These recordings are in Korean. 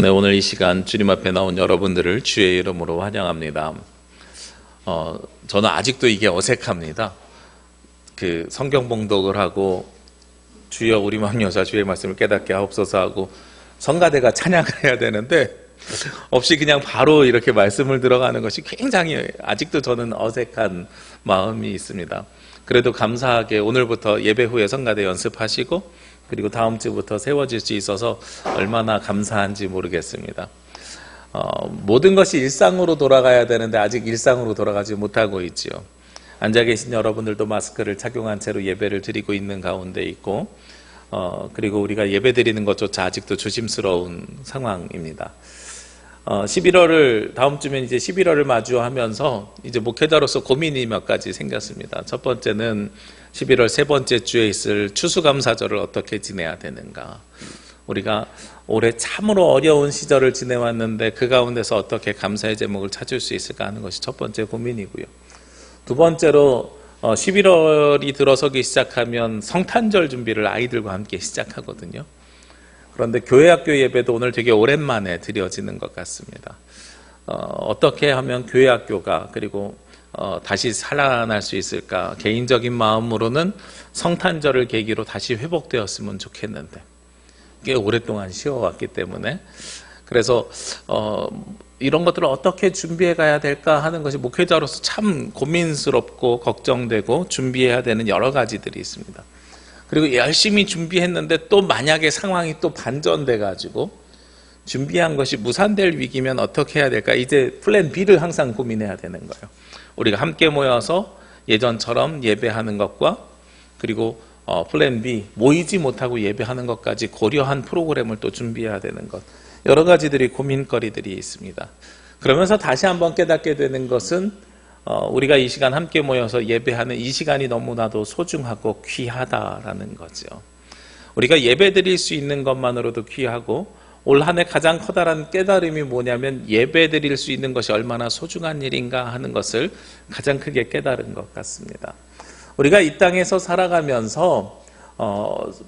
네, 오늘 이 시간 주님 앞에 나온 여러분들을 주의 이름으로 환영합니다. 저는 아직도 이게 어색합니다. 그 성경 봉독을 하고 주여 우리 마음 여사 주의 말씀을 깨닫게 하옵소서 하고 성가대가 찬양을 해야 되는데 없이 그냥 바로 이렇게 말씀을 들어가는 것이 굉장히 아직도 저는 어색한 마음이 있습니다. 그래도 감사하게 오늘부터 예배 후에 성가대 연습하시고 그리고 다음 주부터 세워질 수 있어서 얼마나 감사한지 모르겠습니다. 모든 것이 일상으로 돌아가야 되는데 아직 일상으로 돌아가지 못하고 있지요. 앉아 계신 여러분들도 마스크를 착용한 채로 예배를 드리고 있는 가운데 있고 그리고 우리가 예배 드리는 것조차 아직도 조심스러운 상황입니다. 11월을 다음 주면 이제 11월을 마주하면서 이제 목회자로서 고민이 몇 가지 생겼습니다. 첫 번째는 11월 세 번째 주에 있을 추수감사절을 어떻게 지내야 되는가. 우리가 올해 참으로 어려운 시절을 지내왔는데 그 가운데서 어떻게 감사의 제목을 찾을 수 있을까 하는 것이 첫 번째 고민이고요. 두 번째로 11월이 들어서기 시작하면 성탄절 준비를 아이들과 함께 시작하거든요. 그런데 교회 학교 예배도 오늘 되게 오랜만에 드려지는 것 같습니다. 어떻게 하면 교회 학교가 그리고 다시 살아날 수 있을까? 개인적인 마음으로는 성탄절을 계기로 다시 회복되었으면 좋겠는데 꽤 오랫동안 쉬어왔기 때문에 그래서 이런 것들을 어떻게 준비해 가야 될까 하는 것이 목회자로서 참 고민스럽고 걱정되고 준비해야 되는 여러 가지들이 있습니다. 그리고 열심히 준비했는데 또 만약에 상황이 또 반전돼 가지고 준비한 것이 무산될 위기면 어떻게 해야 될까? 이제 플랜 B를 항상 고민해야 되는 거예요. 우리가 함께 모여서 예전처럼 예배하는 것과 그리고 플랜 B, 모이지 못하고 예배하는 것까지 고려한 프로그램을 또 준비해야 되는 것. 여러 가지들이 고민거리들이 있습니다. 그러면서 다시 한번 깨닫게 되는 것은 우리가 이 시간 함께 모여서 예배하는 이 시간이 너무나도 소중하고 귀하다라는 거죠. 우리가 예배 드릴 수 있는 것만으로도 귀하고 올 한 해 가장 커다란 깨달음이 뭐냐면 예배 드릴 수 있는 것이 얼마나 소중한 일인가 하는 것을 가장 크게 깨달은 것 같습니다. 우리가 이 땅에서 살아가면서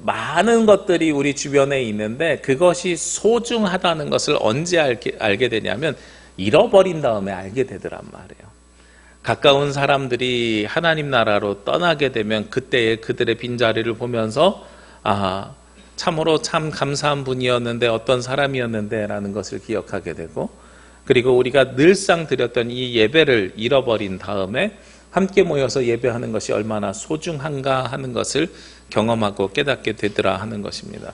많은 것들이 우리 주변에 있는데 그것이 소중하다는 것을 언제 알게 되냐면 잃어버린 다음에 알게 되더란 말이에요. 가까운 사람들이 하나님 나라로 떠나게 되면 그때의 그들의 빈자리를 보면서 참으로 참 감사한 분이었는데 어떤 사람이었는데 라는 것을 기억하게 되고 그리고 우리가 늘상 드렸던 이 예배를 잃어버린 다음에 함께 모여서 예배하는 것이 얼마나 소중한가 하는 것을 경험하고 깨닫게 되더라 하는 것입니다.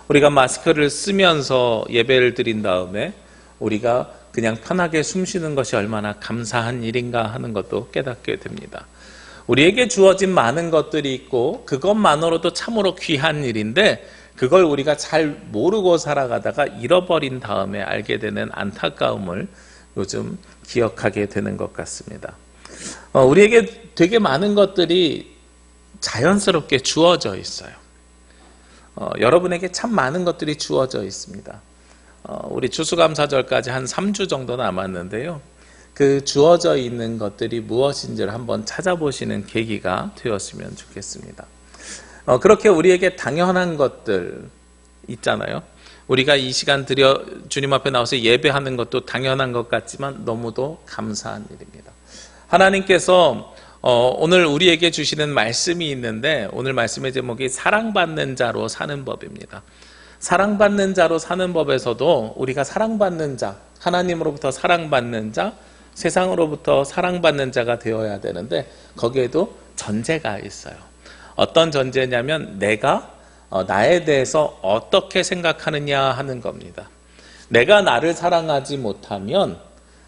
우리가 마스크를 쓰면서 예배를 드린 다음에 우리가 그냥 편하게 숨 쉬는 것이 얼마나 감사한 일인가 하는 것도 깨닫게 됩니다. 우리에게 주어진 많은 것들이 있고 그것만으로도 참으로 귀한 일인데 그걸 우리가 잘 모르고 살아가다가 잃어버린 다음에 알게 되는 안타까움을 요즘 기억하게 되는 것 같습니다. 우리에게 되게 많은 것들이 자연스럽게 주어져 있어요. 여러분에게 참 많은 것들이 주어져 있습니다. 우리 추수감사절까지 한 3주 정도 남았는데요. 그 주어져 있는 것들이 무엇인지를 한번 찾아보시는 계기가 되었으면 좋겠습니다. 그렇게 우리에게 당연한 것들 있잖아요. 우리가 이 시간 주님 앞에 나와서 예배하는 것도 당연한 것 같지만 너무도 감사한 일입니다. 하나님께서 오늘 우리에게 주시는 말씀이 있는데 오늘 말씀의 제목이 사랑받는 자로 사는 법입니다. 사랑받는 자로 사는 법에서도 우리가 사랑받는 자, 하나님으로부터 사랑받는 자, 세상으로부터 사랑받는 자가 되어야 되는데 거기에도 전제가 있어요. 어떤 전제냐면 내가 나에 대해서 어떻게 생각하느냐 하는 겁니다. 내가 나를 사랑하지 못하면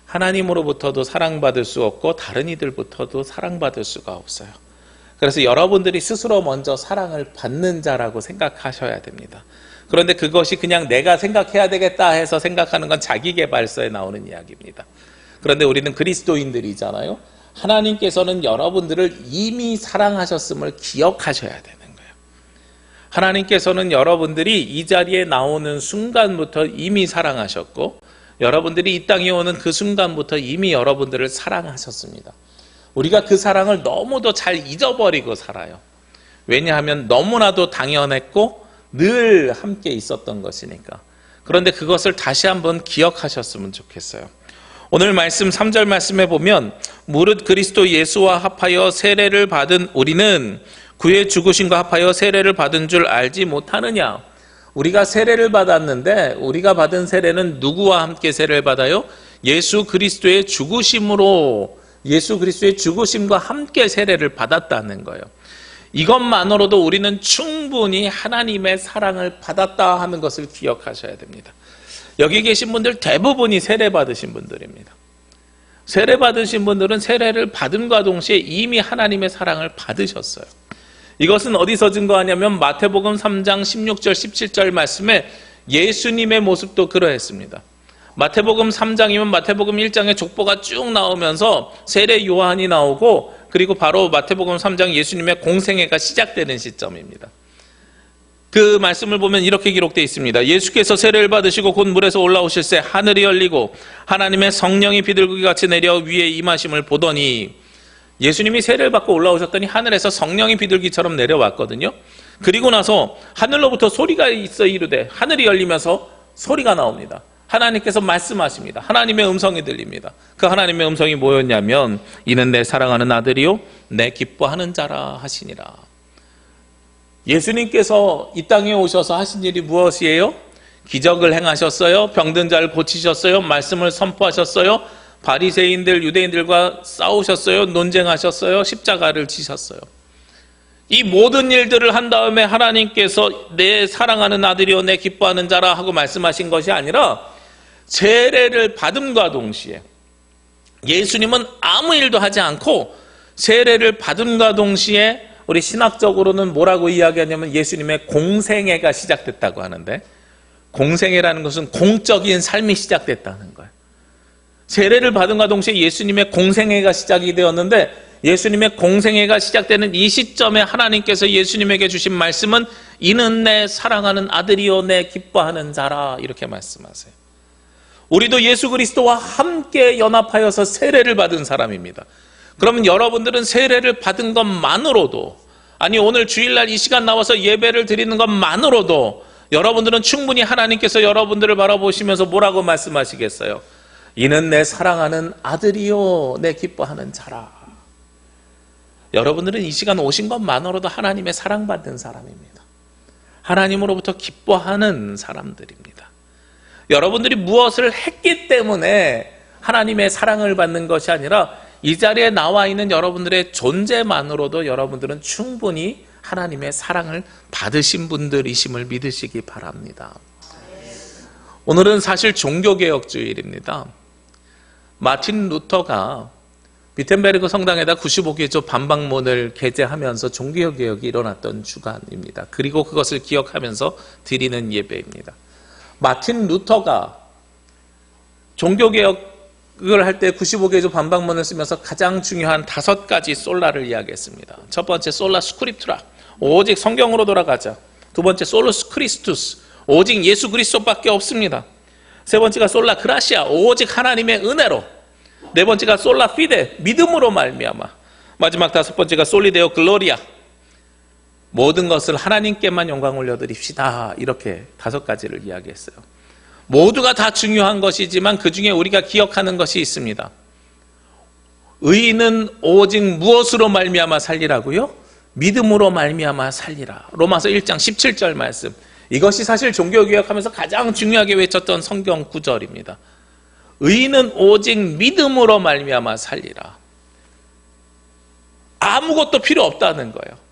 하나님으로부터도 사랑받을 수 없고 다른 이들부터도 사랑받을 수가 없어요. 그래서 여러분들이 스스로 먼저 사랑을 받는 자라고 생각하셔야 됩니다. 그런데 그것이 그냥 내가 생각해야 되겠다 해서 생각하는 건 자기계발서에 나오는 이야기입니다. 그런데 우리는 그리스도인들이잖아요. 하나님께서는 여러분들을 이미 사랑하셨음을 기억하셔야 되는 거예요. 하나님께서는 여러분들이 이 자리에 나오는 순간부터 이미 사랑하셨고 여러분들이 이 땅에 오는 그 순간부터 이미 여러분들을 사랑하셨습니다. 우리가 그 사랑을 너무도 잘 잊어버리고 살아요. 왜냐하면 너무나도 당연했고 늘 함께 있었던 것이니까. 그런데 그것을 다시 한번 기억하셨으면 좋겠어요. 오늘 말씀 3절 말씀에 보면 무릇 그리스도 예수와 합하여 세례를 받은 우리는 그의 죽으심과 합하여 세례를 받은 줄 알지 못하느냐. 우리가 세례를 받았는데 우리가 받은 세례는 누구와 함께 세례를 받아요? 예수 그리스도의 죽으심으로, 예수 그리스도의 죽으심과 함께 세례를 받았다는 거예요. 이것만으로도 우리는 충분히 하나님의 사랑을 받았다 하는 것을 기억하셔야 됩니다. 여기 계신 분들 대부분이 세례 받으신 분들입니다. 세례 받으신 분들은 세례를 받음과 동시에 이미 하나님의 사랑을 받으셨어요. 이것은 어디서 증거하냐면 마태복음 3장 16절 17절 말씀에 예수님의 모습도 그러했습니다. 마태복음 3장이면 마태복음 1장에 족보가 쭉 나오면서 세례 요한이 나오고, 그리고 바로 마태복음 3장 예수님의 공생애가 시작되는 시점입니다. 그 말씀을 보면 이렇게 기록되어 있습니다. 예수께서 세례를 받으시고 곧 물에서 올라오실새 하늘이 열리고 하나님의 성령이 비둘기 같이 내려 위에 임하심을 보더니, 예수님이 세례를 받고 올라오셨더니 하늘에서 성령이 비둘기처럼 내려왔거든요. 그리고 나서 하늘로부터 소리가 있어 이르되, 하늘이 열리면서 소리가 나옵니다. 하나님께서 말씀하십니다. 하나님의 음성이 들립니다. 그 하나님의 음성이 뭐였냐면 이는 내 사랑하는 아들이요 내 기뻐하는 자라 하시니라. 예수님께서 이 땅에 오셔서 하신 일이 무엇이에요? 기적을 행하셨어요. 병든 자를 고치셨어요. 말씀을 선포하셨어요. 바리새인들, 유대인들과 싸우셨어요. 논쟁하셨어요. 십자가를 지셨어요. 이 모든 일들을 한 다음에 하나님께서 내 사랑하는 아들이요 내 기뻐하는 자라 하고 말씀하신 것이 아니라, 세례를 받음과 동시에 예수님은 아무 일도 하지 않고 세례를 받음과 동시에 우리 신학적으로는 뭐라고 이야기하냐면 예수님의 공생애가 시작됐다고 하는데, 공생애라는 것은 공적인 삶이 시작됐다는 거예요. 세례를 받음과 동시에 예수님의 공생애가 시작이 되었는데, 예수님의 공생애가 시작되는 이 시점에 하나님께서 예수님에게 주신 말씀은 이는 내 사랑하는 아들이요 내 기뻐하는 자라, 이렇게 말씀하세요. 우리도 예수 그리스도와 함께 연합하여서 세례를 받은 사람입니다. 그러면 여러분들은 세례를 받은 것만으로도, 아니 오늘 주일날 이 시간 나와서 예배를 드리는 것만으로도 여러분들은 충분히 하나님께서 여러분들을 바라보시면서 뭐라고 말씀하시겠어요? 이는 내 사랑하는 아들이요 내 기뻐하는 자라. 여러분들은 이 시간 오신 것만으로도 하나님의 사랑받는 사람입니다. 하나님으로부터 기뻐하는 사람들입니다. 여러분들이 무엇을 했기 때문에 하나님의 사랑을 받는 것이 아니라, 이 자리에 나와 있는 여러분들의 존재만으로도 여러분들은 충분히 하나님의 사랑을 받으신 분들이심을 믿으시기 바랍니다. 오늘은 사실 종교개혁주일입니다. 마틴 루터가 비텐베르그 성당에다 95개조 반박문을 게재하면서 종교개혁이 일어났던 주간입니다. 그리고 그것을 기억하면서 드리는 예배입니다. 마틴 루터가 종교개혁을 할 때 95개조 반박문을 쓰면서 가장 중요한 5가지 솔라를 이야기했습니다. 첫 번째 솔라 스크립투라, 오직 성경으로 돌아가자. 두 번째 솔루스 크리스투스, 오직 예수 그리스도밖에 없습니다. 세 번째가 솔라 그라시아, 오직 하나님의 은혜로. 네 번째가 솔라 피데, 믿음으로 말미암아. 마지막 5번째가 솔리데오 글로리아, 모든 것을 하나님께만 영광 올려드립시다. 이렇게 5가지를 이야기했어요. 모두가 다 중요한 것이지만 그 중에 우리가 기억하는 것이 있습니다. 의인은 오직 무엇으로 말미암아 살리라고요? 믿음으로 말미암아 살리라. 로마서 1장 17절 말씀. 이것이 사실 종교개혁하면서 가장 중요하게 외쳤던 성경 구절입니다. 의인은 오직 믿음으로 말미암아 살리라. 아무것도 필요 없다는 거예요.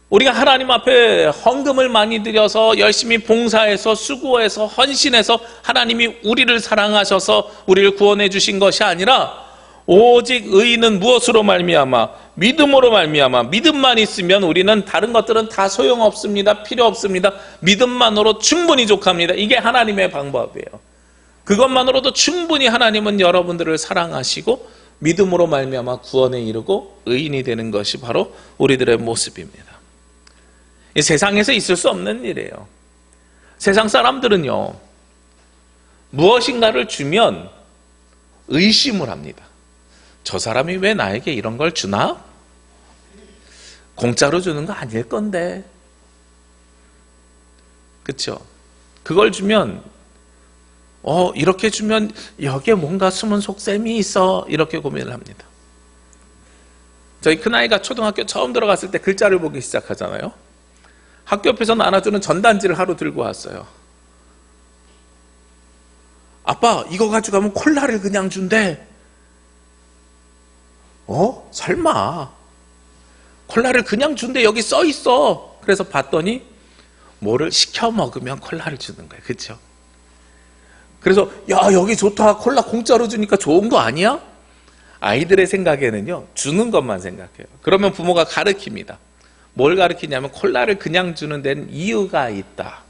우리가 하나님 앞에 헌금을 많이 드려서 열심히 봉사해서 수고해서 헌신해서 하나님이 우리를 사랑하셔서 우리를 구원해 주신 것이 아니라, 오직 의인은 무엇으로 말미암아? 믿음으로 말미암아. 믿음만 있으면 우리는 다른 것들은 다 소용없습니다. 필요 없습니다. 믿음만으로 충분히 족합니다. 이게 하나님의 방법이에요. 그것만으로도 충분히 하나님은 여러분들을 사랑하시고 믿음으로 말미암아 구원에 이르고 의인이 되는 것이 바로 우리들의 모습입니다. 이 세상에서 있을 수 없는 일이에요. 세상 사람들은요, 무엇인가를 주면 의심을 합니다. 저 사람이 왜 나에게 이런 걸 주나? 공짜로 주는 거 아닐 건데. 그렇죠? 그걸 주면 이렇게 주면 여기에 뭔가 숨은 속셈이 있어. 이렇게 고민을 합니다. 저희 큰아이가 초등학교 처음 들어갔을 때 글자를 보기 시작하잖아요. 학교 앞에서 나눠주는 전단지를 하루 들고 왔어요. 아빠, 이거 가지고 가면 콜라를 그냥 준대. 설마. 콜라를 그냥 준대. 여기 써 있어. 그래서 봤더니 뭐를 시켜 먹으면 콜라를 주는 거예요. 그렇죠? 그래서 야, 여기 좋다. 콜라 공짜로 주니까 좋은 거 아니야? 아이들의 생각에는요, 주는 것만 생각해요. 그러면 부모가 가르칩니다. 뭘 가르치냐면 콜라를 그냥 주는 데는 이유가 있다.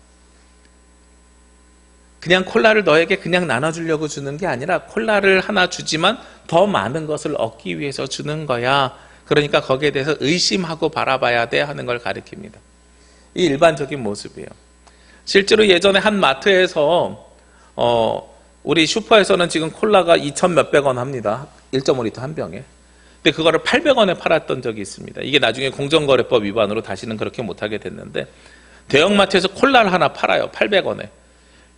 그냥 콜라를 너에게 그냥 나눠주려고 주는 게 아니라 콜라를 하나 주지만 더 많은 것을 얻기 위해서 주는 거야. 그러니까 거기에 대해서 의심하고 바라봐야 돼 하는 걸 가르칩니다. 이 일반적인 모습이에요. 실제로 예전에 한 마트에서 우리 슈퍼에서는 지금 콜라가 2,000 몇백 원 합니다. 1.5리터 한 병에. 근데 그거를 800원에 팔았던 적이 있습니다. 이게 나중에 공정거래법 위반으로 다시는 그렇게 못하게 됐는데, 대형마트에서 콜라를 하나 팔아요. 800원에.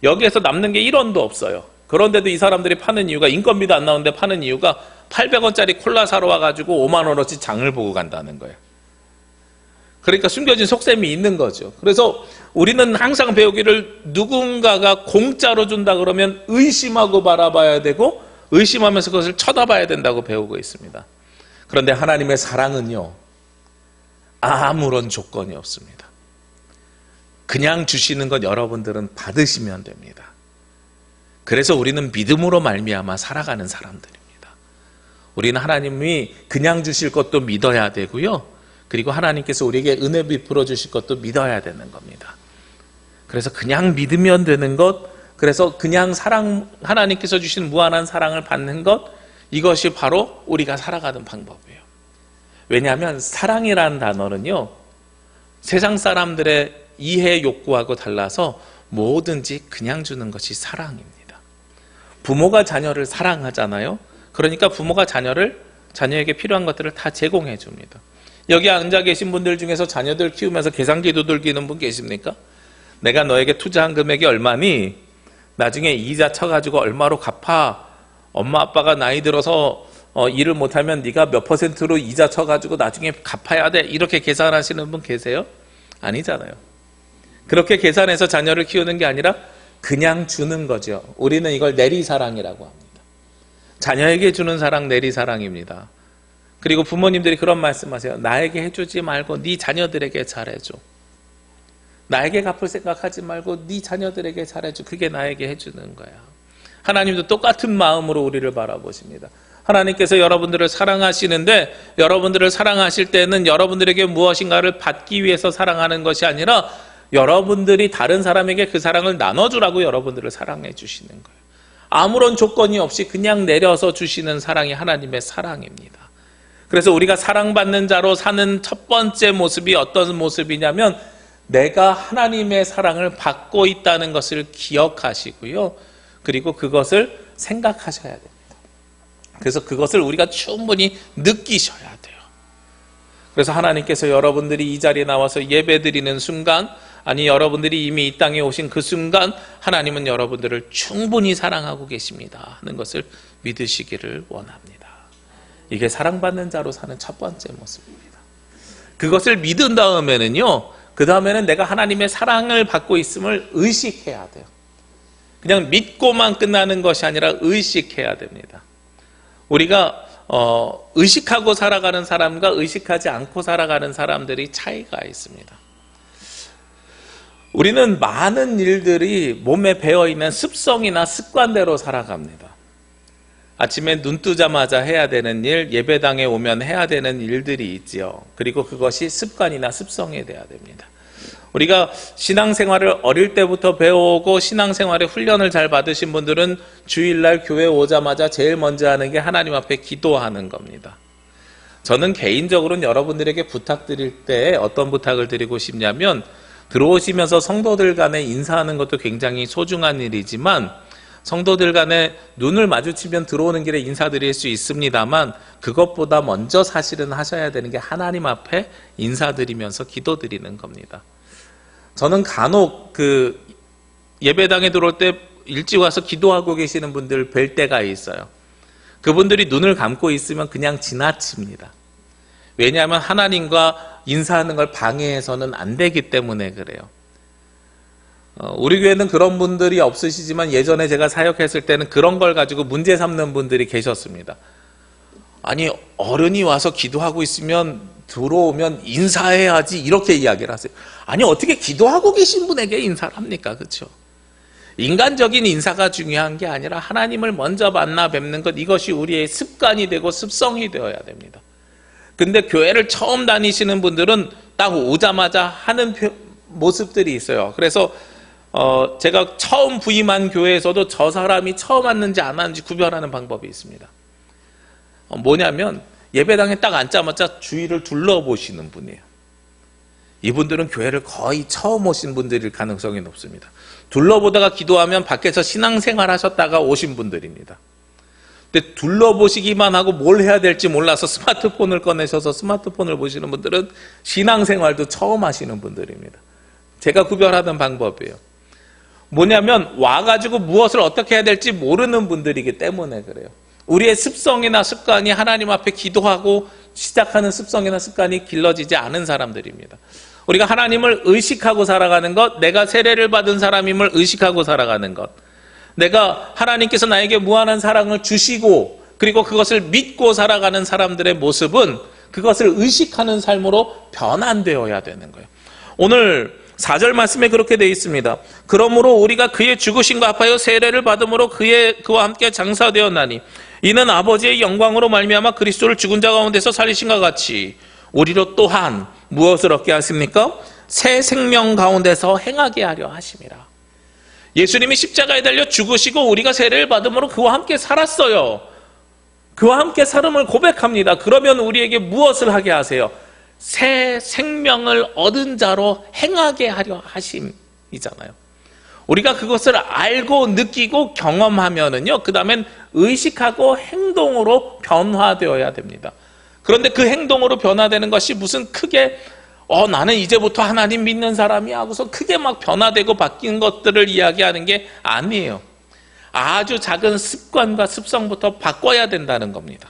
여기에서 남는 게 1원도 없어요. 그런데도 이 사람들이 파는 이유가, 인건비도 안 나오는데 파는 이유가 800원짜리 콜라 사러 와가지고 5만 원어치 장을 보고 간다는 거예요. 그러니까 숨겨진 속셈이 있는 거죠. 그래서 우리는 항상 배우기를, 누군가가 공짜로 준다 그러면 의심하고 바라봐야 되고 의심하면서 그것을 쳐다봐야 된다고 배우고 있습니다. 그런데 하나님의 사랑은요, 아무런 조건이 없습니다. 그냥 주시는 것 여러분들은 받으시면 됩니다. 그래서 우리는 믿음으로 말미암아 살아가는 사람들입니다. 우리는 하나님이 그냥 주실 것도 믿어야 되고요, 그리고 하나님께서 우리에게 은혜 베풀어 주실 것도 믿어야 되는 겁니다. 그래서 그냥 믿으면 되는 것, 그래서 그냥 하나님께서 주신 무한한 사랑을 받는 것, 이것이 바로 우리가 살아가는 방법이에요. 왜냐하면 사랑이라는 단어는요, 세상 사람들의 이해 욕구하고 달라서 뭐든지 그냥 주는 것이 사랑입니다. 부모가 자녀를 사랑하잖아요. 그러니까 부모가 자녀에게 필요한 것들을 다 제공해 줍니다. 여기 앉아 계신 분들 중에서 자녀들 키우면서 계산기 두들기는 분 계십니까? 내가 너에게 투자한 금액이 얼마니? 나중에 이자 쳐가지고 얼마로 갚아? 엄마 아빠가 나이 들어서 일을 못하면 네가 몇 %로 이자 쳐가지고 나중에 갚아야 돼. 이렇게 계산하시는 분 계세요? 아니잖아요. 그렇게 계산해서 자녀를 키우는 게 아니라 그냥 주는 거죠. 우리는 이걸 내리사랑이라고 합니다. 자녀에게 주는 사랑, 내리사랑입니다. 그리고 부모님들이 그런 말씀하세요. 나에게 해주지 말고 네 자녀들에게 잘해줘. 나에게 갚을 생각하지 말고 네 자녀들에게 잘해줘. 그게 나에게 해주는 거야. 하나님도 똑같은 마음으로 우리를 바라보십니다. 하나님께서 여러분들을 사랑하시는데, 여러분들을 사랑하실 때는 여러분들에게 무엇인가를 받기 위해서 사랑하는 것이 아니라 여러분들이 다른 사람에게 그 사랑을 나눠주라고 여러분들을 사랑해 주시는 거예요. 아무런 조건이 없이 그냥 내려서 주시는 사랑이 하나님의 사랑입니다. 그래서 우리가 사랑받는 자로 사는 첫 번째 모습이 어떤 모습이냐면, 내가 하나님의 사랑을 받고 있다는 것을 기억하시고요, 그리고 그것을 생각하셔야 됩니다. 그래서 그것을 우리가 충분히 느끼셔야 돼요. 그래서 하나님께서 여러분들이 이 자리에 나와서 예배드리는 순간, 아니 여러분들이 이미 이 땅에 오신 그 순간, 하나님은 여러분들을 충분히 사랑하고 계십니다 하는 것을 믿으시기를 원합니다. 이게 사랑받는 자로 사는 첫 번째 모습입니다. 그것을 믿은 다음에는요, 그 다음에는 내가 하나님의 사랑을 받고 있음을 의식해야 돼요. 그냥 믿고만 끝나는 것이 아니라 의식해야 됩니다. 우리가 의식하고 살아가는 사람과 의식하지 않고 살아가는 사람들이 차이가 있습니다. 우리는 많은 일들이 몸에 배어있는 습성이나 습관대로 살아갑니다. 아침에 눈 뜨자마자 해야 되는 일, 예배당에 오면 해야 되는 일들이 있지요. 그리고 그것이 습관이나 습성이 돼야 됩니다. 우리가 신앙생활을 어릴 때부터 배워오고 신앙생활의 훈련을 잘 받으신 분들은 주일날 교회 오자마자 제일 먼저 하는 게 하나님 앞에 기도하는 겁니다. 저는 개인적으로는 여러분들에게 부탁드릴 때 어떤 부탁을 드리고 싶냐면, 들어오시면서 성도들 간에 인사하는 것도 굉장히 소중한 일이지만, 성도들 간에 눈을 마주치면 들어오는 길에 인사드릴 수 있습니다만, 그것보다 먼저 사실은 하셔야 되는 게 하나님 앞에 인사드리면서 기도드리는 겁니다. 저는 간혹 예배당에 들어올 때 일찍 와서 기도하고 계시는 분들 뵐 때가 있어요. 그분들이 눈을 감고 있으면 그냥 지나칩니다. 왜냐하면 하나님과 인사하는 걸 방해해서는 안 되기 때문에 그래요. 우리 교회는 그런 분들이 없으시지만 예전에 제가 사역했을 때는 그런 걸 가지고 문제 삼는 분들이 계셨습니다. 아니, 어른이 와서 기도하고 있으면 들어오면 인사해야지, 이렇게 이야기를 하세요. 아니, 어떻게 기도하고 계신 분에게 인사를 합니까? 그렇죠? 인간적인 인사가 중요한 게 아니라 하나님을 먼저 만나 뵙는 것, 이것이 우리의 습관이 되고 습성이 되어야 됩니다. 근데 교회를 처음 다니시는 분들은 딱 오자마자 하는 모습들이 있어요. 그래서 제가 처음 부임한 교회에서도 저 사람이 처음 왔는지 안 왔는지 구별하는 방법이 있습니다. 뭐냐면 예배당에 딱 앉자마자 주위를 둘러보시는 분이에요. 이분들은 교회를 거의 처음 오신 분들일 가능성이 높습니다. 둘러보다가 기도하면 밖에서 신앙생활 하셨다가 오신 분들입니다. 근데 둘러보시기만 하고 뭘 해야 될지 몰라서 스마트폰을 꺼내셔서 스마트폰을 보시는 분들은 신앙생활도 처음 하시는 분들입니다. 제가 구별하는 방법이에요. 뭐냐면 와가지고 무엇을 어떻게 해야 될지 모르는 분들이기 때문에 그래요. 우리의 습성이나 습관이 하나님 앞에 기도하고 시작하는 습성이나 습관이 길러지지 않은 사람들입니다. 우리가 하나님을 의식하고 살아가는 것, 내가 세례를 받은 사람임을 의식하고 살아가는 것, 내가 하나님께서 나에게 무한한 사랑을 주시고 그리고 그것을 믿고 살아가는 사람들의 모습은 그것을 의식하는 삶으로 변환되어야 되는 거예요. 오늘 4절 말씀에 그렇게 되어 있습니다. 그러므로 우리가 그의 죽으심과 합하여 세례를 받음으로 그와 함께 장사되었나니 이는 아버지의 영광으로 말미암아 그리스도를 죽은 자 가운데서 살리신과 같이 우리로 또한 무엇을 얻게 하십니까? 새 생명 가운데서 행하게 하려 하심이라. 예수님이 십자가에 달려 죽으시고 우리가 세례를 받음으로 그와 함께 살았어요. 그와 함께 살음을 고백합니다. 그러면 우리에게 무엇을 하게 하세요? 새 생명을 얻은 자로 행하게 하려 하심이잖아요. 우리가 그것을 알고 느끼고 경험하면은요, 그 다음엔 의식하고 행동으로 변화되어야 됩니다. 그런데 그 행동으로 변화되는 것이 무슨 크게 나는 이제부터 하나님 믿는 사람이야 하고서 크게 막 변화되고 바뀐 것들을 이야기하는 게 아니에요. 아주 작은 습관과 습성부터 바꿔야 된다는 겁니다.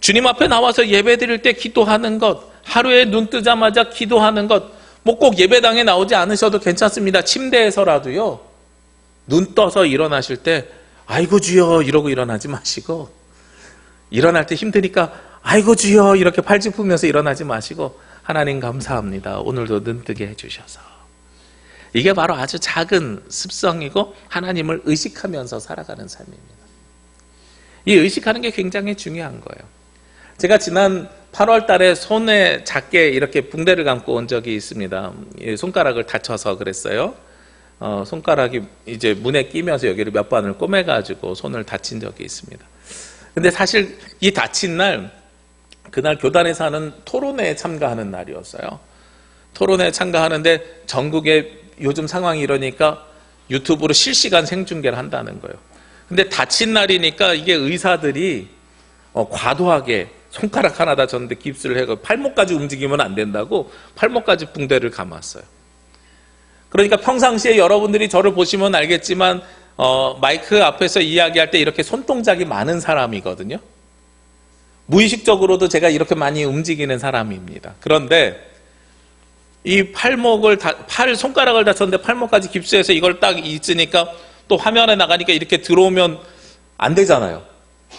주님 앞에 나와서 예배 드릴 때 기도하는 것, 하루에 눈 뜨자마자 기도하는 것, 뭐 꼭 예배당에 나오지 않으셔도 괜찮습니다. 침대에서라도요, 눈 떠서 일어나실 때 아이고 주여 이러고 일어나지 마시고, 일어날 때 힘드니까 아이고 주여 이렇게 팔 짚으면서 일어나지 마시고, 하나님 감사합니다. 오늘도 눈 뜨게 해주셔서. 이게 바로 아주 작은 습성이고 하나님을 의식하면서 살아가는 삶입니다. 이 의식하는 게 굉장히 중요한 거예요. 제가 지난 8월 달에 손에 작게 이렇게 붕대를 감고 온 적이 있습니다. 손가락을 다쳐서 그랬어요. 손가락이 이제 문에 끼면서 여기를 몇 번을 꼬매가지고 손을 다친 적이 있습니다. 근데 사실 이 다친 날, 그날 교단에서 하는 토론회에 참가하는 날이었어요. 토론회에 참가하는데 전국에 요즘 상황이 이러니까 유튜브로 실시간 생중계를 한다는 거예요. 근데 다친 날이니까 이게 의사들이 과도하게 손가락 하나 다쳤는데 깁스를 해서 팔목까지 움직이면 안 된다고 팔목까지 붕대를 감았어요. 그러니까 평상시에 여러분들이 저를 보시면 알겠지만 마이크 앞에서 이야기할 때 이렇게 손동작이 많은 사람이거든요. 무의식적으로도 제가 이렇게 많이 움직이는 사람입니다. 그런데 이 손가락을 다쳤는데 팔목까지 깁스해서 이걸 딱 있으니까 또 화면에 나가니까 이렇게 들어오면 안 되잖아요.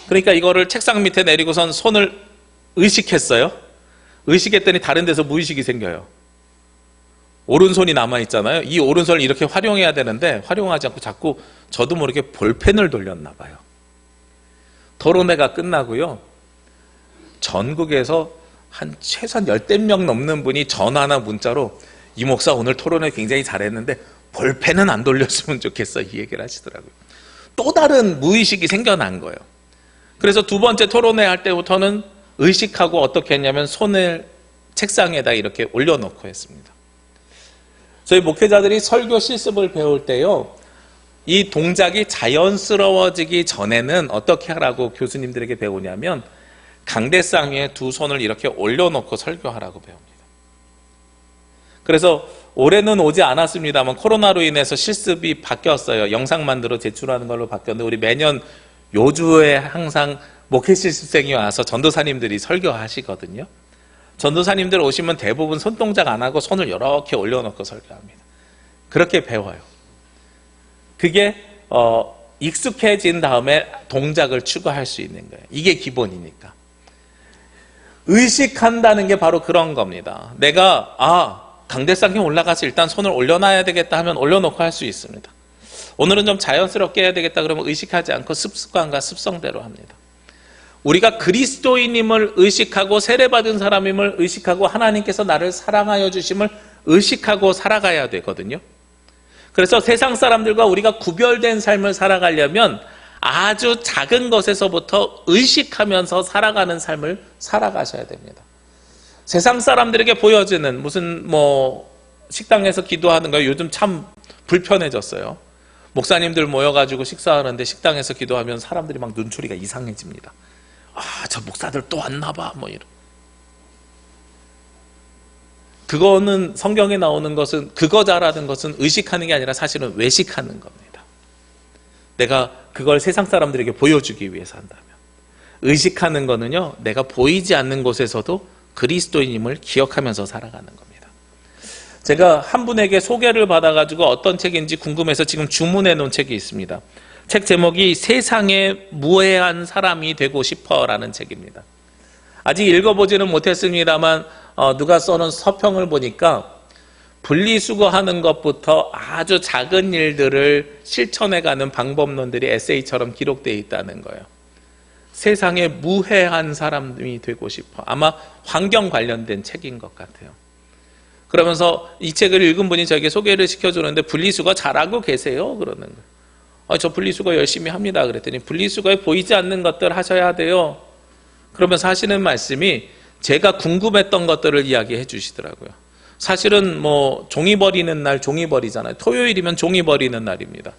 그러니까 이거를 책상 밑에 내리고선 손을 의식했어요. 의식했더니 다른 데서 무의식이 생겨요. 오른손이 남아있잖아요. 이 오른손을 이렇게 활용해야 되는데 활용하지 않고 자꾸 저도 모르게 볼펜을 돌렸나 봐요. 토론회가 끝나고요, 전국에서 한 최소한 10대 명 넘는 분이 전화나 문자로 이 목사 오늘 토론회 굉장히 잘했는데 볼펜은 안 돌렸으면 좋겠어, 이 얘기를 하시더라고요. 또 다른 무의식이 생겨난 거예요. 그래서 두 번째 토론회 할 때부터는 의식하고 어떻게 했냐면 손을 책상에다 이렇게 올려놓고 했습니다. 저희 목회자들이 설교 실습을 배울 때요, 이 동작이 자연스러워지기 전에는 어떻게 하라고 교수님들에게 배우냐면 강대상 위에 두 손을 이렇게 올려놓고 설교하라고 배웁니다. 그래서 올해는 오지 않았습니다만 코로나로 인해서 실습이 바뀌었어요. 영상 만들어 제출하는 걸로 바뀌었는데 우리 매년 요주에 항상 목회 실습생이 와서 전도사님들이 설교하시거든요. 전도사님들 오시면 대부분 손동작 안 하고 손을 이렇게 올려놓고 설교합니다. 그렇게 배워요. 그게 익숙해진 다음에 동작을 추가할 수 있는 거예요. 이게 기본이니까. 의식한다는 게 바로 그런 겁니다. 내가 강대상에 올라가서 일단 손을 올려놔야 되겠다 하면 올려놓고 할 수 있습니다. 오늘은 좀 자연스럽게 해야 되겠다 그러면 의식하지 않고 습관과 습성대로 합니다. 우리가 그리스도인임을 의식하고 세례받은 사람임을 의식하고 하나님께서 나를 사랑하여 주심을 의식하고 살아가야 되거든요. 그래서 세상 사람들과 우리가 구별된 삶을 살아가려면 아주 작은 것에서부터 의식하면서 살아가는 삶을 살아가셔야 됩니다. 세상 사람들에게 보여지는 무슨 식당에서 기도하는 거 요즘 참 불편해졌어요. 목사님들 모여가지고 식사하는데 식당에서 기도하면 사람들이 막 눈초리가 이상해집니다. 저 목사들 또 왔나 봐 이런. 그거는 성경에 나오는 것은 그거자라는 것은 의식하는 게 아니라 사실은 외식하는 겁니다. 내가 그걸 세상 사람들에게 보여주기 위해서 한다면. 의식하는 거는요, 내가 보이지 않는 곳에서도 그리스도인임을 기억하면서 살아가는 겁니다. 제가 한 분에게 소개를 받아가지고 어떤 책인지 궁금해서 지금 주문해 놓은 책이 있습니다. 책 제목이 세상에 무해한 사람이 되고 싶어라는 책입니다. 아직 읽어보지는 못했습니다만 누가 써놓은 서평을 보니까 분리수거하는 것부터 아주 작은 일들을 실천해가는 방법론들이 에세이처럼 기록되어 있다는 거예요. 세상에 무해한 사람이 되고 싶어. 아마 환경 관련된 책인 것 같아요. 그러면서 이 책을 읽은 분이 저에게 소개를 시켜주는데 분리수거 잘하고 계세요? 그러는 거예요. 저 분리수거 열심히 합니다. 그랬더니 분리수거에 보이지 않는 것들 하셔야 돼요. 그러면서 하시는 말씀이 제가 궁금했던 것들을 이야기해 주시더라고요. 사실은 종이 버리는 날 종이 버리잖아요. 토요일이면 종이 버리는 날입니다.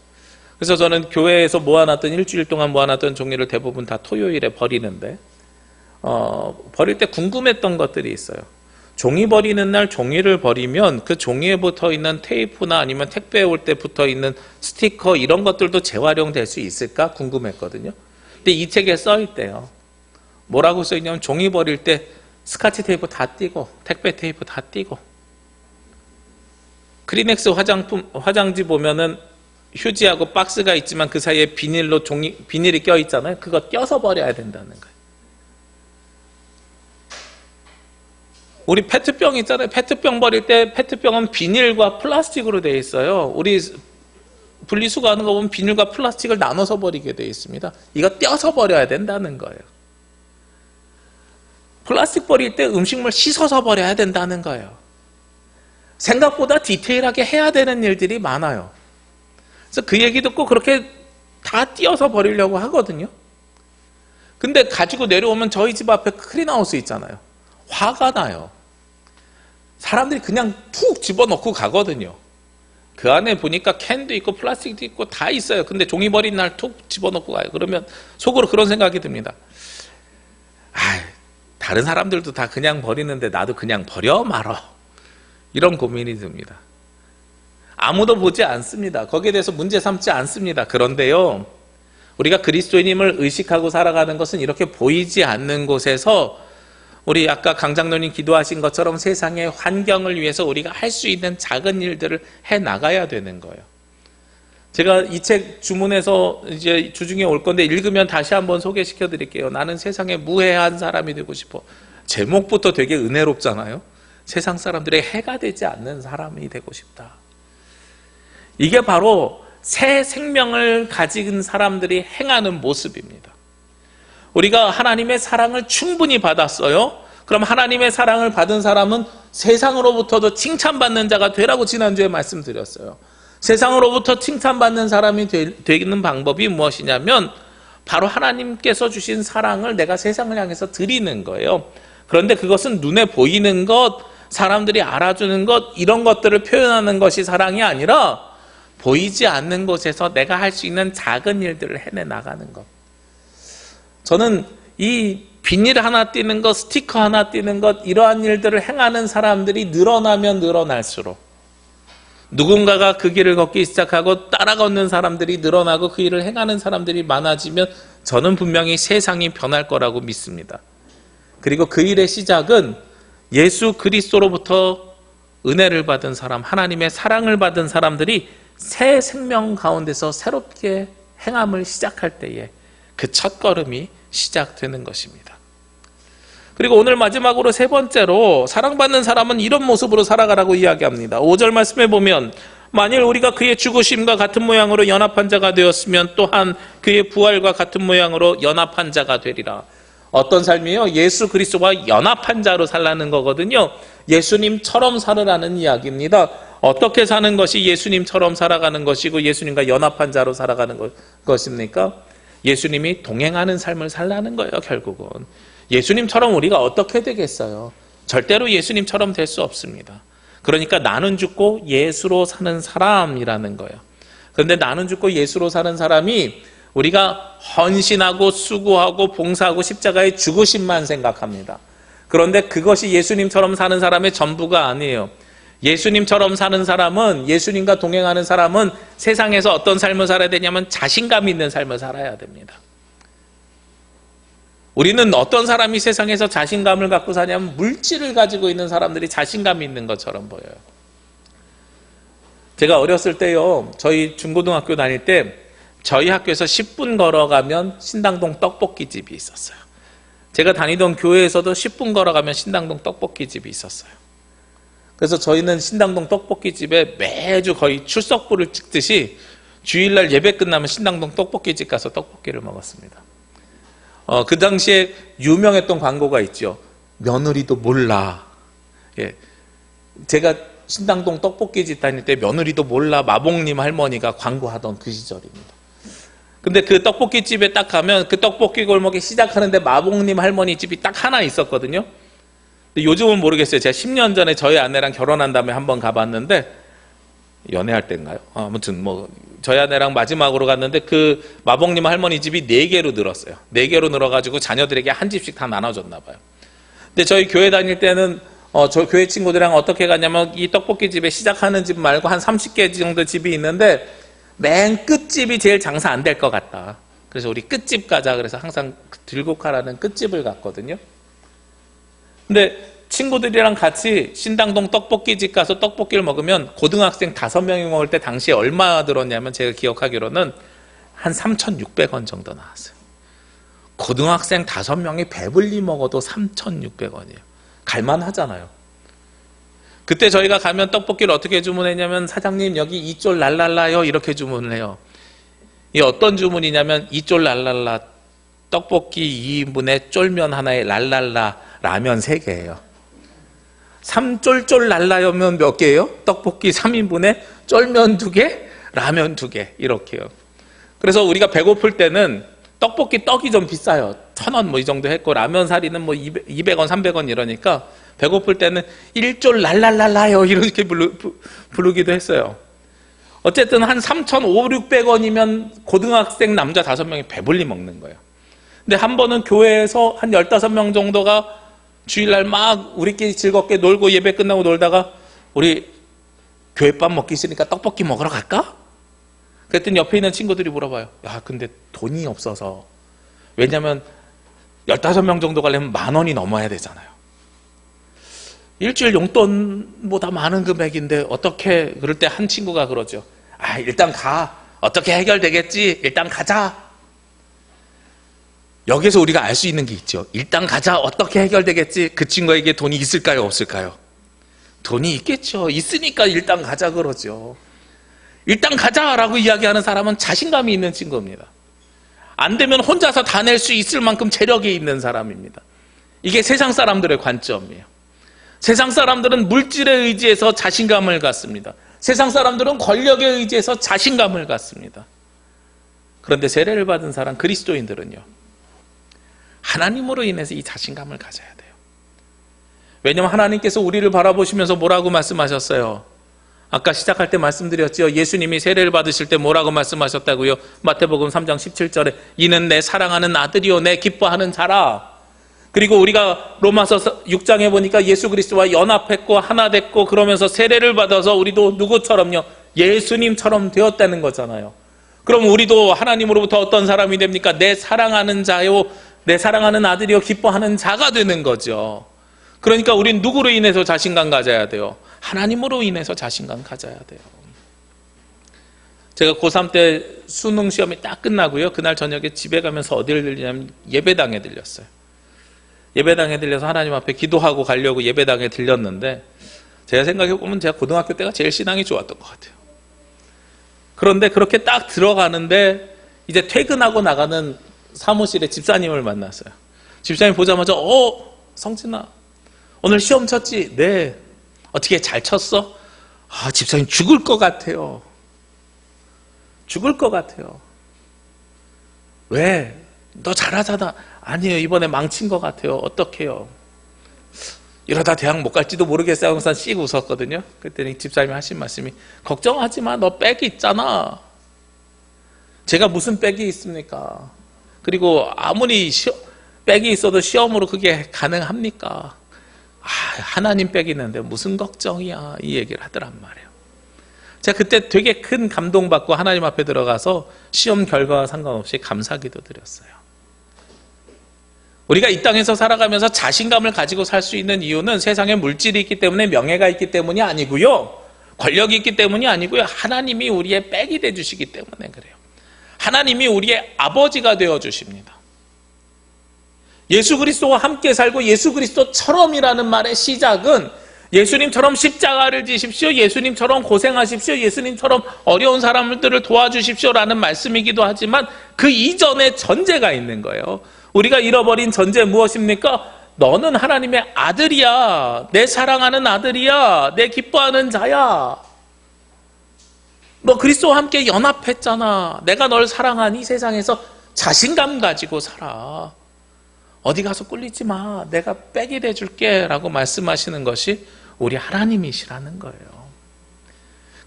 그래서 저는 교회에서 모아놨던 일주일 동안 모아놨던 종이를 대부분 다 토요일에 버리는데 버릴 때 궁금했던 것들이 있어요. 종이 버리는 날 종이를 버리면 그 종이에 붙어있는 테이프나 아니면 택배 올 때 붙어있는 스티커 이런 것들도 재활용될 수 있을까 궁금했거든요. 근데 이 책에 써있대요. 뭐라고 써있냐면 종이 버릴 때 스카치 테이프 다 띄고 택배 테이프 다 띄고 크리넥스 화장지 보면은 휴지하고 박스가 있지만 그 사이에 비닐이 껴있잖아요. 그거 껴서 버려야 된다는 거예요. 우리 페트병 있잖아요. 페트병 버릴 때 페트병은 비닐과 플라스틱으로 되어 있어요. 우리 분리수거하는 거 보면 비닐과 플라스틱을 나눠서 버리게 되어 있습니다. 이거 떼어서 버려야 된다는 거예요. 플라스틱 버릴 때 음식물 씻어서 버려야 된다는 거예요. 생각보다 디테일하게 해야 되는 일들이 많아요. 그래서 그 얘기 듣고 그렇게 다 띄어서 버리려고 하거든요. 근데 가지고 내려오면 저희 집 앞에 크린하우스 있잖아요. 화가 나요. 사람들이 그냥 툭 집어넣고 가거든요. 그 안에 보니까 캔도 있고 플라스틱도 있고 다 있어요. 근데 종이 버린 날 툭 집어넣고 가요. 그러면 속으로 그런 생각이 듭니다. 다른 사람들도 다 그냥 버리는데 나도 그냥 버려 말어. 이런 고민이 듭니다. 아무도 보지 않습니다. 거기에 대해서 문제 삼지 않습니다. 그런데요, 우리가 그리스도인임을 의식하고 살아가는 것은 이렇게 보이지 않는 곳에서 우리 아까 강장로님 기도하신 것처럼 세상의 환경을 위해서 우리가 할 수 있는 작은 일들을 해 나가야 되는 거예요. 제가 이 책 주문해서 이제 주중에 올 건데 읽으면 다시 한번 소개시켜 드릴게요. 나는 세상에 무해한 사람이 되고 싶어. 제목부터 되게 은혜롭잖아요. 세상 사람들의 해가 되지 않는 사람이 되고 싶다. 이게 바로 새 생명을 가진 사람들이 행하는 모습입니다. 우리가 하나님의 사랑을 충분히 받았어요. 그럼 하나님의 사랑을 받은 사람은 세상으로부터도 칭찬받는 자가 되라고 지난주에 말씀드렸어요. 세상으로부터 칭찬받는 사람이 되는 방법이 무엇이냐면 바로 하나님께서 주신 사랑을 내가 세상을 향해서 드리는 거예요. 그런데 그것은 눈에 보이는 것, 사람들이 알아주는 것, 이런 것들을 표현하는 것이 사랑이 아니라 보이지 않는 곳에서 내가 할 수 있는 작은 일들을 해내 나가는 것. 저는 이 비닐 하나 띄는 것, 스티커 하나 띄는 것, 이러한 일들을 행하는 사람들이 늘어나면 늘어날수록 누군가가 그 길을 걷기 시작하고 따라 걷는 사람들이 늘어나고 그 일을 행하는 사람들이 많아지면 저는 분명히 세상이 변할 거라고 믿습니다. 그리고 그 일의 시작은 예수 그리스도로부터 은혜를 받은 사람, 하나님의 사랑을 받은 사람들이 새 생명 가운데서 새롭게 행함을 시작할 때에 그 첫걸음이 시작되는 것입니다. 그리고 오늘 마지막으로 세 번째로 사랑받는 사람은 이런 모습으로 살아가라고 이야기합니다. 5절 말씀에 보면 만일 우리가 그의 죽으심과 같은 모양으로 연합한 자가 되었으면 또한 그의 부활과 같은 모양으로 연합한 자가 되리라. 어떤 삶이요? 예수 그리스도와 연합한 자로 살라는 거거든요. 예수님처럼 살으라는 이야기입니다. 어떻게 사는 것이 예수님처럼 살아가는 것이고 예수님과 연합한 자로 살아가는 것입니까? 예수님이 동행하는 삶을 살라는 거예요. 결국은 예수님처럼 우리가 어떻게 되겠어요? 절대로 예수님처럼 될 수 없습니다. 그러니까 나는 죽고 예수로 사는 사람이라는 거예요. 그런데 나는 죽고 예수로 사는 사람이 우리가 헌신하고 수고하고 봉사하고 십자가의 죽으심만 생각합니다. 그런데 그것이 예수님처럼 사는 사람의 전부가 아니에요. 예수님처럼 사는 사람은, 예수님과 동행하는 사람은 세상에서 어떤 삶을 살아야 되냐면 자신감 있는 삶을 살아야 됩니다. 우리는 어떤 사람이 세상에서 자신감을 갖고 사냐면 물질을 가지고 있는 사람들이 자신감이 있는 것처럼 보여요. 제가 어렸을 때요, 저희 중고등학교 다닐 때 저희 학교에서 10분 걸어가면 신당동 떡볶이집이 있었어요. 제가 다니던 교회에서도 10분 걸어가면 신당동 떡볶이집이 있었어요. 그래서 저희는 신당동 떡볶이집에 매주 거의 출석부를 찍듯이 주일날 예배 끝나면 신당동 떡볶이집 가서 떡볶이를 먹었습니다. 그 당시에 유명했던 광고가 있죠. 며느리도 몰라. 예. 제가 신당동 떡볶이집 다닐 때 며느리도 몰라 마봉님 할머니가 광고하던 그 시절입니다. 근데 그 떡볶이집에 딱 가면 그 떡볶이 골목이 시작하는데 마봉님 할머니 집이 딱 하나 있었거든요. 근데 요즘은 모르겠어요. 제가 10년 전에 저희 아내랑 결혼한 다음에 한번 가봤는데, 연애할 때인가요? 아무튼 뭐 저희 아내랑 마지막으로 갔는데 그 마봉님 할머니 집이 4개로 늘었어요. 4개로 늘어가지고 자녀들에게 한 집씩 다 나눠줬나 봐요. 근데 저희 교회 다닐 때는 저 교회 친구들이랑 어떻게 갔냐면 이 떡볶이집에 시작하는 집 말고 한 30개 정도 집이 있는데 맨 끝집이 제일 장사 안 될 것 같다. 그래서 우리 끝집 가자. 그래서 항상 들국화라는 끝집을 갔거든요. 근데 친구들이랑 같이 신당동 떡볶이집 가서 떡볶이를 먹으면 고등학생 5명이 먹을 때 당시에 얼마 들었냐면 제가 기억하기로는 한 3,600원 정도 나왔어요. 고등학생 5명이 배불리 먹어도 3,600원이에요. 갈만하잖아요. 그때 저희가 가면 떡볶이를 어떻게 주문했냐면 사장님 여기 이쫄 랄랄라요 이렇게 주문을 해요. 이 어떤 주문이냐면 이쫄 랄랄라 떡볶이 2인분에 쫄면 하나에 랄랄라 라면 3개예요. 3쫄쫄 랄라면 몇 개예요? 떡볶이 3인분에 쫄면 2개, 라면 2개 이렇게요. 그래서 우리가 배고플 때는 떡볶이 떡이 좀 비싸요. 1,000원 뭐 이 정도 했고 라면 사리는 뭐 200원, 300원 이러니까 배고플 때는 1쫄 랄랄랄라요 이렇게 부르기도 했어요. 어쨌든 한 3,500~600원이면 고등학생 남자 5명이 배불리 먹는 거예요. 근데 한 번은 교회에서 한 15명 정도가 주일날 막 우리끼리 즐겁게 놀고 예배 끝나고 놀다가 우리 교회밥 먹기 싫으니까 떡볶이 먹으러 갈까? 그랬더니 옆에 있는 친구들이 물어봐요. 야, 근데 돈이 없어서. 왜냐면 15명 정도 가려면 10,000원이 넘어야 되잖아요. 일주일 용돈보다 많은 금액인데 어떻게, 그럴 때 한 친구가 그러죠. 아, 일단 가. 어떻게 해결되겠지? 일단 가자. 여기서 우리가 알 수 있는 게 있죠. 일단 가자. 어떻게 해결되겠지? 그 친구에게 돈이 있을까요? 없을까요? 돈이 있겠죠. 있으니까 일단 가자 그러죠. 일단 가자라고 이야기하는 사람은 자신감이 있는 친구입니다. 안 되면 혼자서 다 낼 수 있을 만큼 재력이 있는 사람입니다. 이게 세상 사람들의 관점이에요. 세상 사람들은 물질에 의지해서 자신감을 갖습니다. 세상 사람들은 권력에 의지해서 자신감을 갖습니다. 그런데 세례를 받은 사람 그리스도인들은요, 하나님으로 인해서 이 자신감을 가져야 돼요. 왜냐하면 하나님께서 우리를 바라보시면서 뭐라고 말씀하셨어요? 아까 시작할 때 말씀드렸죠. 예수님이 세례를 받으실 때 뭐라고 말씀하셨다고요? 마태복음 3장 17절에 이는 내 사랑하는 아들이요 내 기뻐하는 자라. 그리고 우리가 로마서 6장에 보니까 예수 그리스도와 연합했고 하나 됐고 그러면서 세례를 받아서 우리도 누구처럼요? 예수님처럼 되었다는 거잖아요. 그럼 우리도 하나님으로부터 어떤 사람이 됩니까? 내 사랑하는 자요, 내 사랑하는 아들이요, 기뻐하는 자가 되는 거죠. 그러니까 우린 누구로 인해서 자신감 가져야 돼요? 하나님으로 인해서 자신감 가져야 돼요. 제가 고3 때 수능 시험이 딱 끝나고요, 그날 저녁에 집에 가면서 어디를 들리냐면 예배당에 들렸어요. 예배당에 들려서 하나님 앞에 기도하고 가려고 예배당에 들렸는데, 제가 생각해보면 제가 고등학교 때가 제일 신앙이 좋았던 것 같아요. 그런데 그렇게 딱 들어가는데 이제 퇴근하고 나가는 사무실에 집사님을 만났어요. 집사님 보자마자 성진아, 오늘 시험 쳤지? 네. 어떻게 잘 쳤어? 집사님 죽을 것 같아요. 죽을 것 같아요. 왜? 너 잘하잖아. 아니에요, 이번에 망친 것 같아요. 어떡해요? 이러다 대학 못 갈지도 모르겠어요 하고서 씩 웃었거든요. 그랬더니 집사님이 하신 말씀이, 걱정하지 마, 너 백이 있잖아. 제가 무슨 백이 있습니까? 그리고 아무리 백이 있어도 시험으로 그게 가능합니까? 하나님 백이 있는데 무슨 걱정이야, 이 얘기를 하더란 말이에요. 제가 그때 되게 큰 감동받고 하나님 앞에 들어가서 시험 결과와 상관없이 감사기도 드렸어요. 우리가 이 땅에서 살아가면서 자신감을 가지고 살 수 있는 이유는 세상에 물질이 있기 때문에, 명예가 있기 때문이 아니고요, 권력이 있기 때문이 아니고요, 하나님이 우리의 백이 되어주시기 때문에 그래요. 하나님이 우리의 아버지가 되어주십니다. 예수 그리스도와 함께 살고 예수 그리스도처럼이라는 말의 시작은 예수님처럼 십자가를 지십시오, 예수님처럼 고생하십시오, 예수님처럼 어려운 사람들을 도와주십시오라는 말씀이기도 하지만 그 이전에 전제가 있는 거예요. 우리가 잃어버린 전제 무엇입니까? 너는 하나님의 아들이야, 내 사랑하는 아들이야, 내 기뻐하는 자야. 너 그리스도와 함께 연합했잖아. 내가 널 사랑하니 이 세상에서 자신감 가지고 살아. 어디 가서 꿀리지 마. 내가 백이 돼줄게 라고 말씀하시는 것이 우리 하나님이시라는 거예요.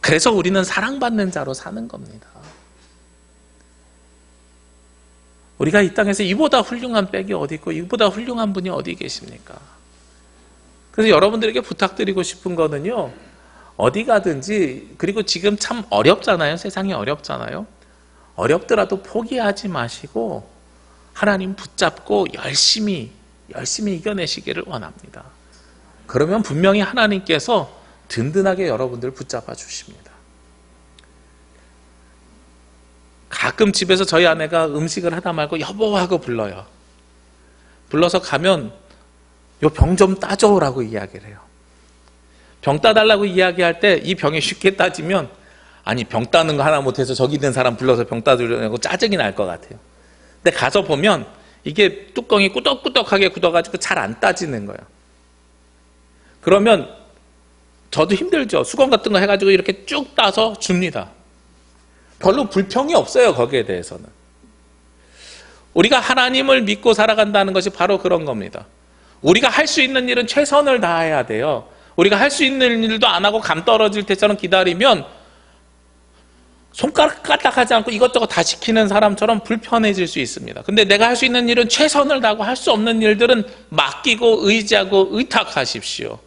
그래서 우리는 사랑받는 자로 사는 겁니다. 우리가 이 땅에서 이보다 훌륭한 백이 어디 있고 이보다 훌륭한 분이 어디 계십니까? 그래서 여러분들에게 부탁드리고 싶은 거는요, 어디 가든지, 그리고 지금 참 어렵잖아요. 세상이 어렵잖아요. 어렵더라도 포기하지 마시고 하나님 붙잡고 열심히 이겨내시기를 원합니다. 그러면 분명히 하나님께서 든든하게 여러분들을 붙잡아 주십니다. 가끔 집에서 저희 아내가 음식을 하다 말고 여보 하고 불러요. 불러서 가면 요 병 좀 따줘라고 이야기를 해요. 병 따달라고 이야기할 때 이 병이 쉽게 따지면, 아니 병 따는 거 하나 못해서 저기 있는 사람 불러서 병 따주려고 짜증이 날 것 같아요. 근데 가서 보면 이게 뚜껑이 꾸덕꾸덕하게 굳어가지고 잘 안 따지는 거예요. 그러면 저도 힘들죠. 수건 같은 거 해가지고 이렇게 쭉 따서 줍니다. 별로 불평이 없어요, 거기에 대해서는. 우리가 하나님을 믿고 살아간다는 것이 바로 그런 겁니다. 우리가 할 수 있는 일은 최선을 다해야 돼요. 우리가 할 수 있는 일도 안 하고 감 떨어질 때처럼 기다리면 손가락 까딱하지 않고 이것저것 다 시키는 사람처럼 불편해질 수 있습니다. 근데 내가 할 수 있는 일은 최선을 다하고 할 수 없는 일들은 맡기고 의지하고 의탁하십시오.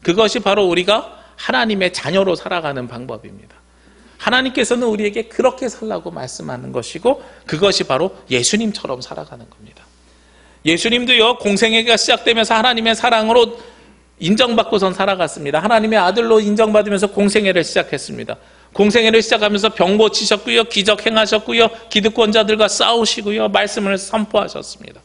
그것이 바로 우리가 하나님의 자녀로 살아가는 방법입니다. 하나님께서는 우리에게 그렇게 살라고 말씀하는 것이고, 그것이 바로 예수님처럼 살아가는 겁니다. 예수님도요, 공생애가 시작되면서 하나님의 사랑으로 인정받고선 살아갔습니다. 하나님의 아들로 인정받으면서 공생애를 시작했습니다. 공생애를 시작하면서 병 고치셨고요, 기적 행하셨고요, 기득권자들과 싸우시고요, 말씀을 선포하셨습니다.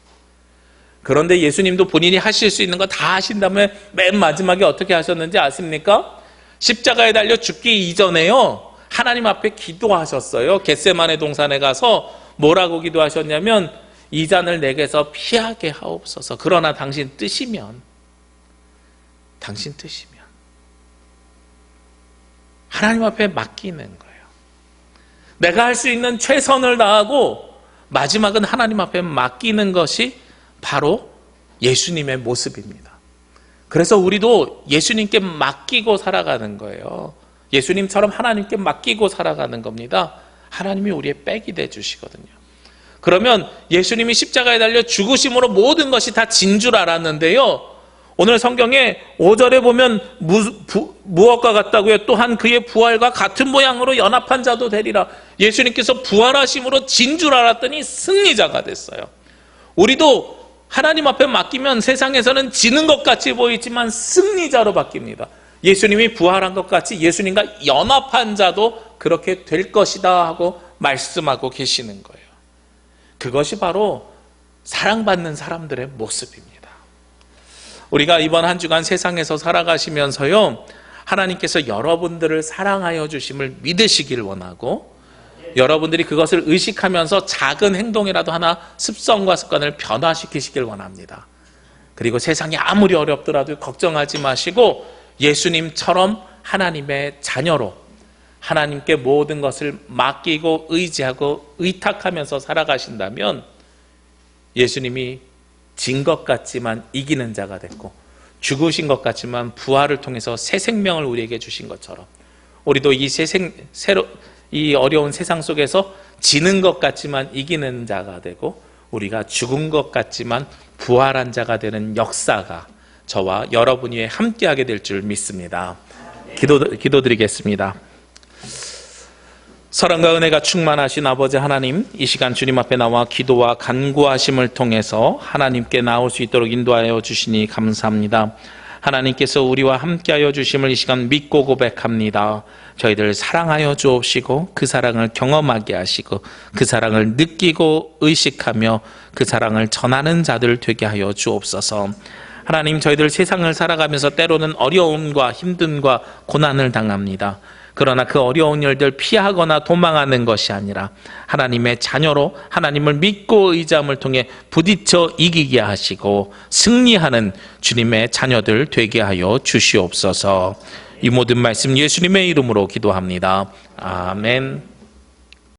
그런데 예수님도 본인이 하실 수 있는 거 다 하신 다음에 맨 마지막에 어떻게 하셨는지 아십니까? 십자가에 달려 죽기 이전에요, 하나님 앞에 기도하셨어요. 겟세마네 동산에 가서 뭐라고 기도하셨냐면, 이 잔을 내게서 피하게 하옵소서. 그러나 당신 뜻이면, 하나님 앞에 맡기는 거예요. 내가 할 수 있는 최선을 다하고 마지막은 하나님 앞에 맡기는 것이 바로 예수님의 모습입니다. 그래서 우리도 예수님께 맡기고 살아가는 거예요. 예수님처럼 하나님께 맡기고 살아가는 겁니다. 하나님이 우리의 백이 되어주시거든요. 그러면 예수님이 십자가에 달려 죽으심으로 모든 것이 다 진 줄 알았는데요. 오늘 성경에 5절에 보면 무엇과 같다고요? 또한 그의 부활과 같은 모양으로 연합한 자도 되리라. 예수님께서 부활하심으로 진 줄 알았더니 승리자가 됐어요. 우리도 하나님 앞에 맡기면 세상에서는 지는 것 같이 보이지만 승리자로 바뀝니다. 예수님이 부활한 것 같이 예수님과 연합한 자도 그렇게 될 것이다 하고 말씀하고 계시는 거예요. 그것이 바로 사랑받는 사람들의 모습입니다. 우리가 이번 한 주간 세상에서 살아가시면서요, 하나님께서 여러분들을 사랑하여 주심을 믿으시길 원하고, 여러분들이 그것을 의식하면서 작은 행동이라도 하나 습성과 습관을 변화시키시길 원합니다. 그리고 세상이 아무리 어렵더라도 걱정하지 마시고 예수님처럼 하나님의 자녀로 하나님께 모든 것을 맡기고 의지하고 의탁하면서 살아가신다면 예수님이 진 것 같지만 이기는 자가 됐고 죽으신 것 같지만 부활을 통해서 새 생명을 우리에게 주신 것처럼 우리도 이 어려운 세상 속에서 지는 것 같지만 이기는 자가 되고 우리가 죽은 것 같지만 부활한 자가 되는 역사가 저와 여러분이 함께하게 될 줄 믿습니다. 기도드리겠습니다. 사랑과 은혜가 충만하신 아버지 하나님, 이 시간 주님 앞에 나와 기도와 간구하심을 통해서 하나님께 나올 수 있도록 인도하여 주시니 감사합니다. 하나님께서 우리와 함께하여 주심을 이 시간 믿고 고백합니다. 저희들 사랑하여 주옵시고 그 사랑을 경험하게 하시고 그 사랑을 느끼고 의식하며 그 사랑을 전하는 자들 되게 하여 주옵소서. 하나님, 저희들 세상을 살아가면서 때로는 어려움과 힘듦과 고난을 당합니다. 그러나 그 어려운 일들 피하거나 도망하는 것이 아니라 하나님의 자녀로 하나님을 믿고 의지함을 통해 부딪혀 이기게 하시고 승리하는 주님의 자녀들 되게 하여 주시옵소서. 이 모든 말씀 예수님의 이름으로 기도합니다. 아멘.